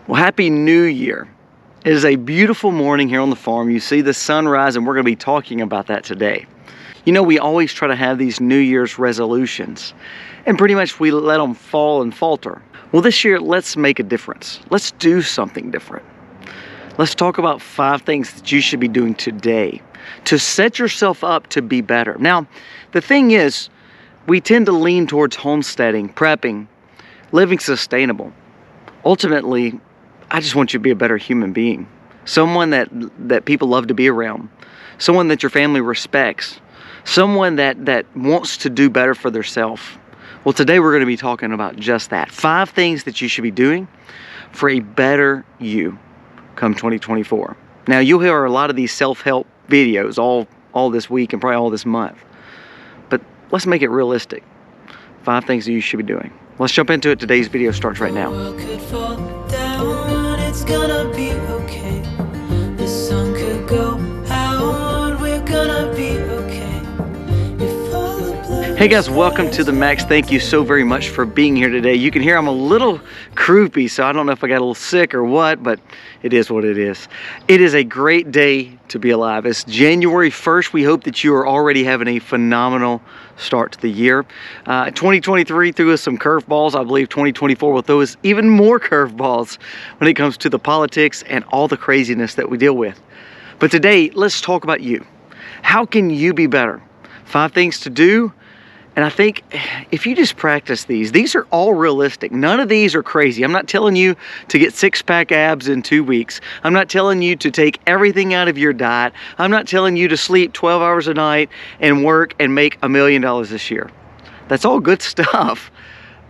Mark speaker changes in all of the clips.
Speaker 1: Well, Happy New Year. It is a beautiful morning here on the farm. You see the sunrise, and we're going to be talking about that today. You know, we always try to have these New Year's resolutions, and pretty much we let them fall and falter. Well, this year, let's make a difference. Let's do something different. Let's talk about 5 things that you should be doing today to set yourself up to be better. Now, the thing is, we tend to lean towards homesteading, prepping, living sustainable. Ultimately, I just want you to be a better human being. Someone that people love to be around. Someone that your family respects. Someone that wants to do better for themselves. Well, today we're going to be talking about just that. 5 things that you should be doing for a better you come 2024. Now, you'll hear a lot of these self-help videos all this week and probably all this month. But let's make it realistic. 5 things that you should be doing. Let's jump into it. Today's video starts right now.
Speaker 2: It's gonna be okay. The sun could go out. We're gonna be okay. If all the blue.
Speaker 1: Hey guys, welcome to the Max. Thank you so very much for being here today. You can hear I'm a little croupy, so I don't know if I got a little sick or what, but it is what it is. It is a great day to be alive. It's January 1st. We hope that you are already having a phenomenal start to the year. 2023 threw us some curveballs. I believe 2024 will throw us even more curveballs when it comes to the politics and all the craziness that we deal with. But today, let's talk about you. How can you be better? 5 things to do. And I think if you just practice these are all realistic. None of these are crazy. I'm not telling you to get 6-pack abs in 2 weeks. I'm not telling you to take everything out of your diet. I'm not telling you to sleep 12 hours a night and work and make $1 million this year. That's all good stuff,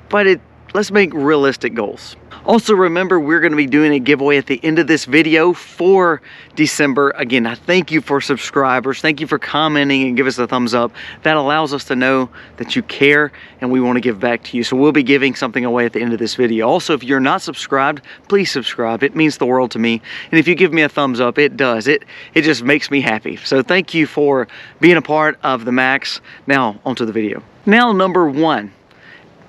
Speaker 1: but let's make realistic goals. Also, remember, we're going to be doing a giveaway at the end of this video for December. Again, I thank you for subscribers. Thank you for commenting and give us a thumbs up. That allows us to know that you care and we want to give back to you. So we'll be giving something away at the end of this video. Also, if you're not subscribed, please subscribe. It means the world to me. And if you give me a thumbs up, it does. It just makes me happy. So thank you for being a part of the Max. Now, onto the video. Now, number 1.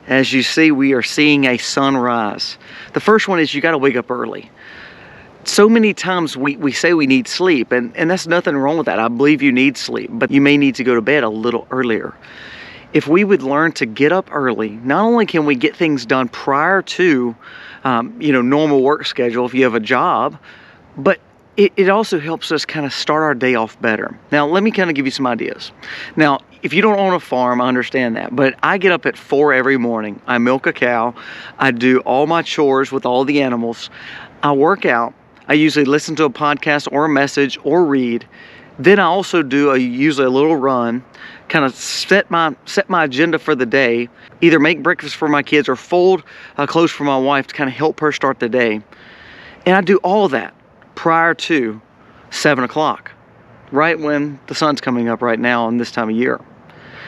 Speaker 1: As you see, we are seeing a sunrise. The first one is you got to wake up early. So many times we say we need sleep, and that's nothing wrong with that. I believe you need sleep, but you may need to go to bed a little earlier. If we would learn to get up early, not only can we get things done prior to normal work schedule if you have a job, but it also helps us kind of start our day off better. Now, let me kind of give you some ideas. Now, if you don't own a farm, I understand that, but I get up at 4 every morning. I milk a cow. I do all my chores with all the animals. I work out. I usually listen to a podcast or a message or read. Then I also do usually a little run, kind of set my agenda for the day, either make breakfast for my kids or fold clothes for my wife to kind of help her start the day. And I do all that prior to 7 o'clock, right when the sun's coming up right now in this time of year.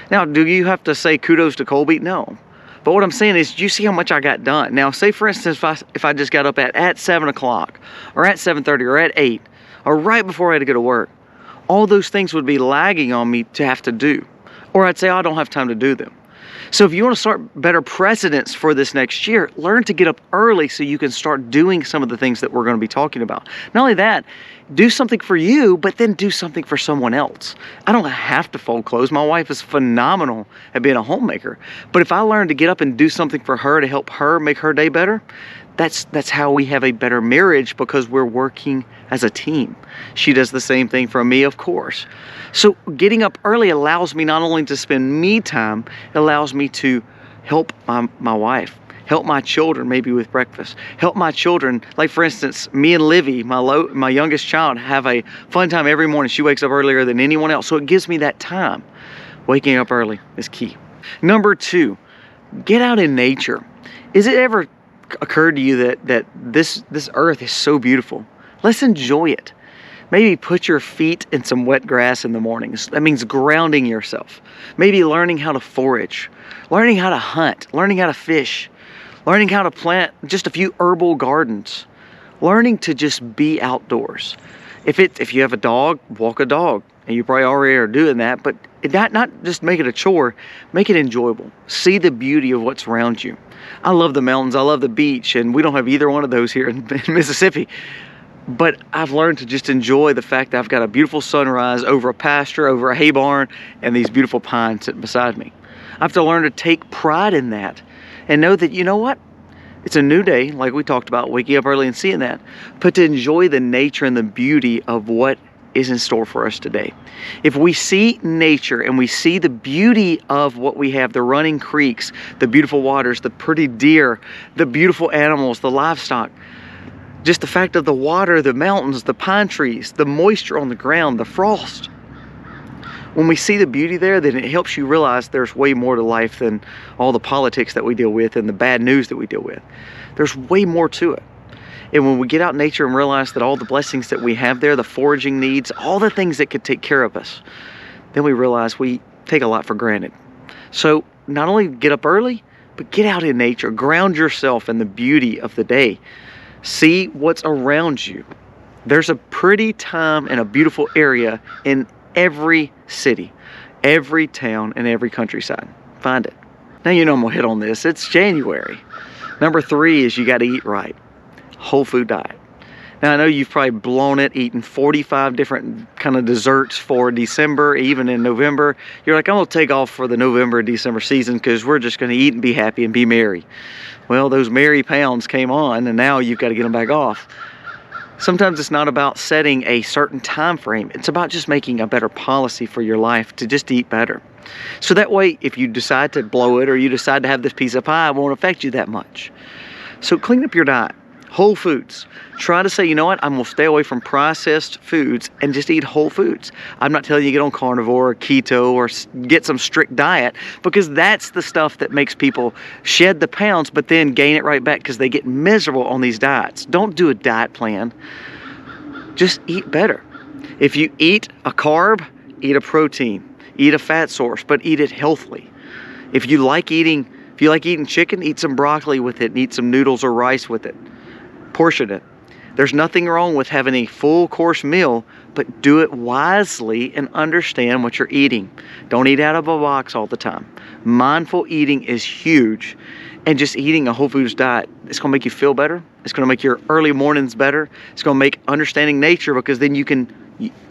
Speaker 1: Now, do you have to say kudos to Colby? No. But what I'm saying is, do you see how much I got done? Now, say for instance, if I just got up at 7 o'clock or at 7:30 or at 8 or right before I had to go to work, all those things would be lagging on me to have to do. Or I'd say, I don't have time to do them. So if you want to start better precedents for this next year, learn to get up early so you can start doing some of the things that we're going to be talking about. Not only that, do something for you, but then do something for someone else. I don't have to fold clothes. My wife is phenomenal at being a homemaker. But if I learn to get up and do something for her to help her make her day better, that's how we have a better marriage, because we're working as a team. She does the same thing for me, of course. So getting up early allows me not only to spend me time, it allows me to help my wife, help my children maybe with breakfast, help my children. Like for instance, me and Livy, my youngest child, have a fun time every morning. She wakes up earlier than anyone else, so it gives me that time. Waking up early is key. Number 2, get out in nature. Is it ever occurred to you that this earth is so beautiful? Let's enjoy it. Maybe put your feet in some wet grass in the mornings. That means grounding yourself. Maybe learning how to forage, learning how to hunt, learning how to fish, learning how to plant just a few herbal gardens, learning to just be outdoors. If you have a dog, walk a dog. And you probably already are doing that, but not just make it a chore, make it enjoyable. See the beauty of what's around you. I love the mountains, I love the beach, and we don't have either one of those here in Mississippi. But I've learned to just enjoy the fact that I've got a beautiful sunrise over a pasture, over a hay barn, and these beautiful pines sitting beside me. I have to learn to take pride in that and know that, you know what? It's a new day, like we talked about, waking up early and seeing that, but to enjoy the nature and the beauty of what is in store for us today. If we see nature and we see the beauty of what we have, the running creeks, the beautiful waters, the pretty deer, the beautiful animals, the livestock, just the fact of the water, the mountains, the pine trees, the moisture on the ground, the frost. When we see the beauty there, then it helps you realize there's way more to life than all the politics that we deal with and the bad news that we deal with. There's way more to it. And when we get out in nature and realize that all the blessings that we have there, the foraging needs, all the things that could take care of us, then we realize we take a lot for granted. So not only get up early, but get out in nature, ground yourself in the beauty of the day. See what's around you. There's a pretty time and a beautiful area in every city, every town, and every countryside. Find it. Now you know I'm gonna hit on this. It's January. Number 3 is you gotta eat right. Whole food diet. Now I know you've probably blown it eating 45 different kind of desserts for December, even in November. You're like, I'm gonna take off for the November and December season because we're just gonna eat and be happy and be merry. Well, those merry pounds came on and now you've got to get them back off. Sometimes it's not about setting a certain time frame. It's about just making a better policy for your life to just eat better. So that way, if you decide to blow it or you decide to have this piece of pie, it won't affect you that much. So clean up your diet. Whole foods. Try to say, you know what, I'm gonna stay away from processed foods and just eat whole foods. I'm not telling you to get on carnivore or keto or get some strict diet, because that's the stuff that makes people shed the pounds but then gain it right back because they get miserable on these diets. Don't do a diet plan. Just eat better. If you eat a carb, eat a protein. Eat a fat source, but eat it healthily. If you like eating chicken, eat some broccoli with it and eat some noodles or rice with it. Portion it. There's nothing wrong with having a full course meal, but do it wisely and understand what you're eating. Don't eat out of a box all the time. Mindful eating is huge, and just eating a whole foods diet, it's gonna make you feel better. It's gonna make your early mornings better. It's gonna make understanding nature, because then you can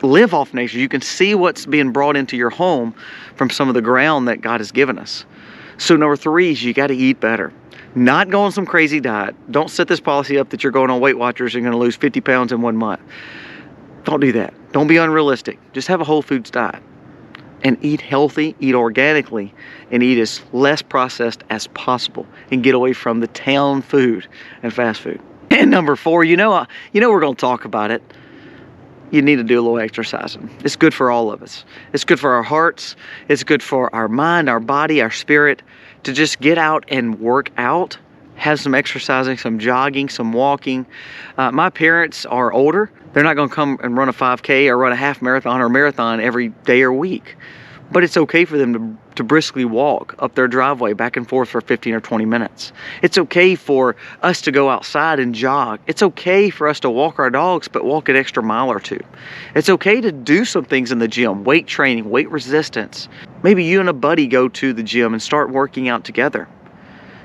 Speaker 1: live off nature. You can see what's being brought into your home from some of the ground that God has given us. So number 3 is you got to eat better. Not go on some crazy diet. Don't set this policy up that you're going on Weight Watchers and going to lose 50 pounds in 1 month. Don't do that. Don't be unrealistic. Just have a whole foods diet and eat healthy, eat organically, and eat as less processed as possible, and get away from the town food and fast food. And number 4, you know we're going to talk about it. You need to do a little exercising. It's good for all of us. It's good for our hearts. It's good for our mind, our body, our spirit, to just get out and work out, have some exercising, some jogging, some walking. My parents are older. They're not going to come and run a 5K or run a half marathon or marathon every day or week. But it's okay for them to briskly walk up their driveway back and forth for 15 or 20 minutes. It's okay for us to go outside and jog. It's okay for us to walk our dogs, but walk an extra mile or 2. It's okay to do some things in the gym, weight training, weight resistance. Maybe you and a buddy go to the gym and start working out together.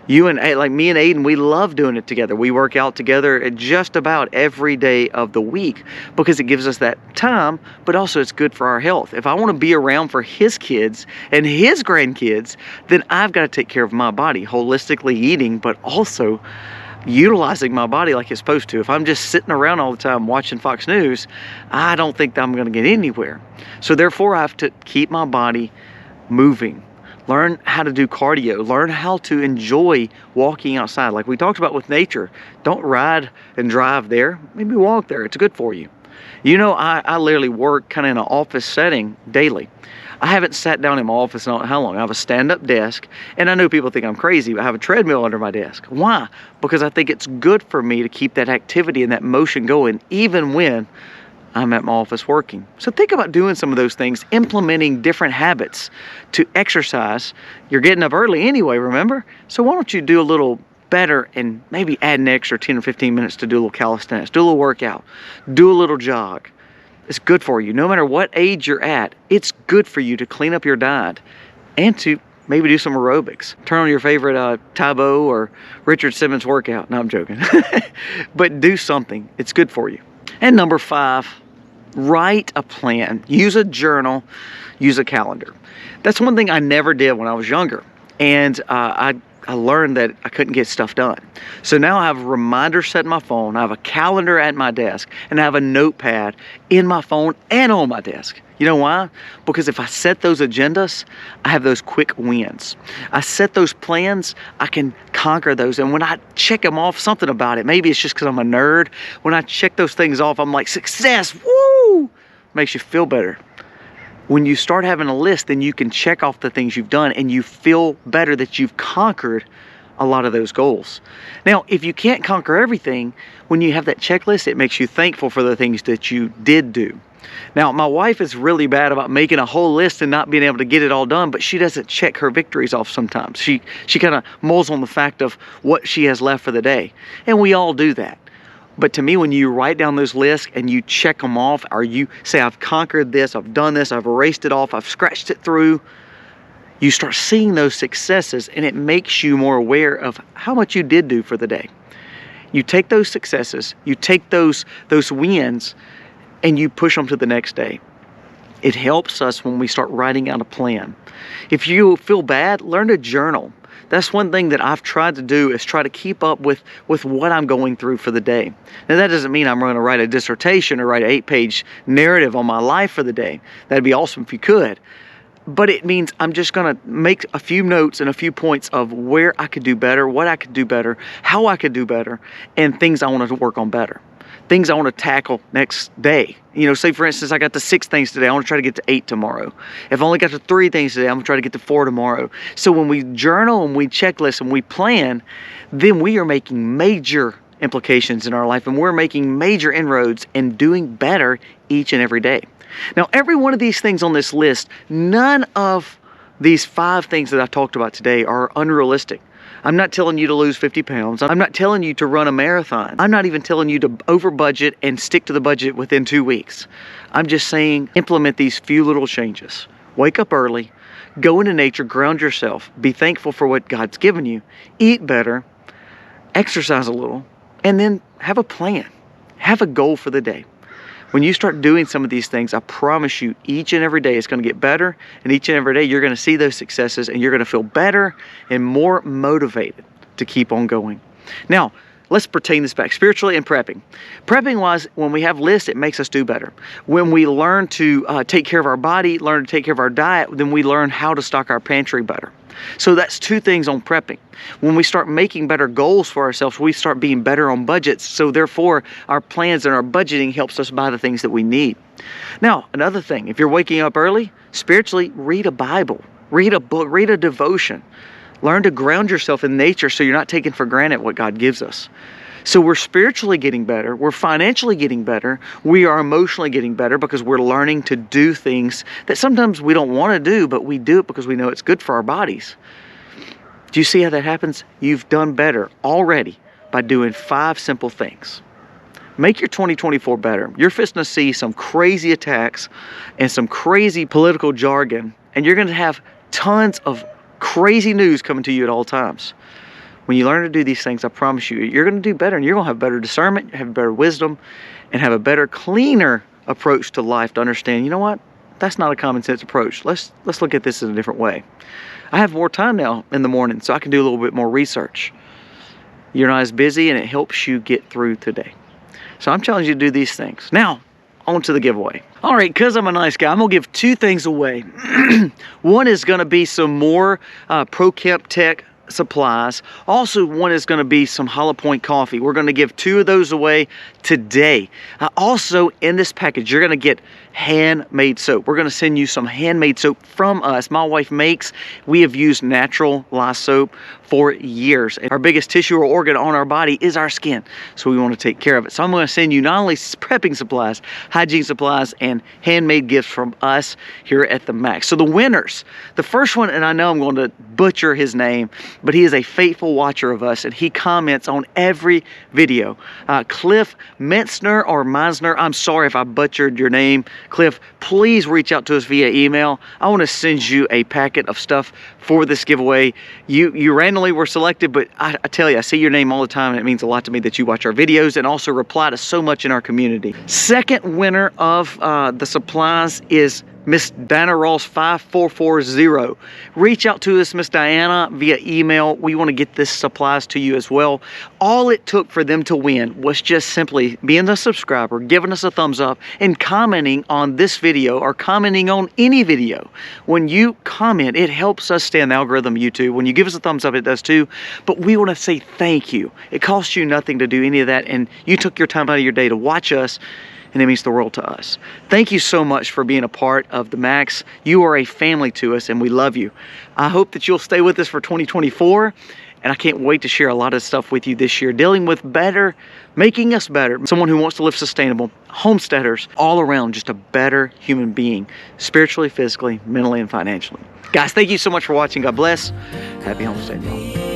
Speaker 1: You and, like me and Aiden, we love doing it together. We work out together just about every day of the week because it gives us that time, but also it's good for our health. If I want to be around for his kids and his grandkids, then I've got to take care of my body, holistically eating, but also utilizing my body like it's supposed to. If I'm just sitting around all the time watching Fox News, I don't think that I'm going to get anywhere. So therefore, I have to keep my body moving. Learn how to do cardio. Learn how to enjoy walking outside. Like we talked about with nature. Don't ride and drive there. Maybe walk there. It's good for you. You know, I literally work kind of in an office setting daily. I haven't sat down in my office in how long. I have a stand-up desk, and I know people think I'm crazy, but I have a treadmill under my desk. Why? Because I think it's good for me to keep that activity and that motion going, even when I'm at my office working. So think about doing some of those things, implementing different habits to exercise. You're getting up early anyway, remember? So why don't you do a little better and maybe add an extra 10 or 15 minutes to do a little calisthenics, do a little workout, do a little jog. It's good for you. No matter what age you're at, it's good for you to clean up your diet and to Maybe do some aerobics. Turn on your favorite Tybo or Richard Simmons workout. No, I'm joking. But do something. It's good for you. And number 5, write a plan. Use a journal. Use a calendar. That's one thing I never did when I was younger. And I learned that I couldn't get stuff done. So now I have a reminder set in my phone. I have a calendar at my desk. And I have a notepad in my phone and on my desk. You know why? Because if I set those agendas, I have those quick wins. I set those plans, I can conquer those. And when I check them off, something about it, maybe it's just because I'm a nerd. When I check those things off, I'm like, success, woo! Makes you feel better. When you start having a list, then you can check off the things you've done and you feel better that you've conquered a lot of those goals. Now, if you can't conquer everything, when you have that checklist, it makes you thankful for the things that you did do. Now, my wife is really bad about making a whole list and not being able to get it all done, but she doesn't check her victories off sometimes. She kind of mulls on the fact of what she has left for the day. And we all do that. But to me, when you write down those lists and you check them off, or you say, I've conquered this, I've done this, I've erased it off, I've scratched it through, you start seeing those successes and it makes you more aware of how much you did do for the day. You take those successes, you take those wins, and you push them to the next day. It helps us when we start writing out a plan. If you feel bad, learn to journal. That's one thing that I've tried to do, is try to keep up with what I'm going through for the day. Now, that doesn't mean I'm going to write a dissertation or write an 8-page narrative on my life for the day. That'd be awesome if you could. But it means I'm just going to make a few notes and a few points of where I could do better, what I could do better, how I could do better, and things I want to work on better. Things I want to tackle next day. You know, say for instance, I got to 6 things today. I want to try to get to 8 tomorrow. If I only got to 3 things today, I'm going to try to get to 4 tomorrow. So when we journal and we checklist and we plan, then we are making major implications in our life, and we're making major inroads and doing better each and every day. Now, every one of these things on this list, none of these 5 things that I talked about today are unrealistic. I'm not telling you to lose 50 pounds. I'm not telling you to run a marathon. I'm not even telling you to over budget and stick to the budget within 2 weeks. I'm just saying implement these few little changes. Wake up early, go into nature, ground yourself, be thankful for what God's given you, eat better, exercise a little, and then have a plan. Have a goal for the day. When you start doing some of these things, I promise you, each and every day it's going to get better, and each and every day you're going to see those successes, and you're going to feel better and more motivated to keep on going. Now, let's pertain this back spiritually and prepping. Prepping wise, when we have lists, it makes us do better. When we learn to take care of our body, learn to take care of our diet, then we learn how to stock our pantry better. So that's 2 things on prepping. When we start making better goals for ourselves, we start being better on budgets. So therefore, our plans and our budgeting helps us buy the things that we need. Now, another thing, if you're waking up early, spiritually, read a Bible, read a book, read a devotion. Learn to ground yourself in nature so you're not taking for granted what God gives us. So we're spiritually getting better, we're financially getting better, we are emotionally getting better because we're learning to do things that sometimes we don't want to do, but we do it because we know it's good for our bodies. Do you see how that happens? You've done better already by doing 5 simple things. Make your 2024 better. You're fixing to see some crazy attacks and some crazy political jargon, and you're going to have tons of crazy news coming to you at all times. When you learn to do these things, I promise you, you're going to do better, and you're going to have better discernment, have better wisdom, and have a better, cleaner approach to life to understand, you know what? That's not a common sense approach. Let's look at this in a different way. I have more time now in the morning, so I can do a little bit more research. You're not as busy, and it helps you get through today. So I'm challenging you to do these things. Now, on to the giveaway. All right, because I'm a nice guy, I'm going to give 2 things away. One is going to be some more ProCamp Tech supplies. Also, one is going to be some Hollow Point coffee. We're going to give 2 of those away today. Also, in this package, you're going to get handmade soap. We're going to send you some handmade soap from us. My wife makes. We have used natural lye soap for years. Our biggest tissue or organ on our body is our skin, so we want to take care of it. So I'm going to send you not only prepping supplies, hygiene supplies, and handmade gifts from us here at the Max. So the winners, the first one, and I know I'm going to butcher his name, but he is a faithful watcher of us, and he comments on every video. Cliff Metzner or Meisner, I'm sorry if I butchered your name. Cliff, please reach out to us via email. I want to send you a packet of stuff for this giveaway. You randomly were selected, but I tell you, I see your name all the time, and it means a lot to me that you watch our videos and also reply to so much in our community. Second winner of the supplies is Miss Diana Ross 5440. Reach out to us, Miss Diana, via email. We want to get this supplies to you as well. All it took for them to win was just simply being a subscriber, giving us a thumbs up, and commenting on this video or commenting on any video. When you comment, it helps us stay in the algorithm of YouTube. When you give us a thumbs up, it does too. But we want to say thank you. It costs you nothing to do any of that, and you took your time out of your day to watch us, and it means the world to us. Thank you so much for being a part of the Max. You are a family to us, and we love you. I hope that you'll stay with us for 2024, and I can't wait to share a lot of stuff with you this year, dealing with better, making us better, someone who wants to live sustainable, homesteaders, all around just a better human being, spiritually, physically, mentally, and financially. Guys, thank you so much for watching. God bless. Happy homesteading, y'all.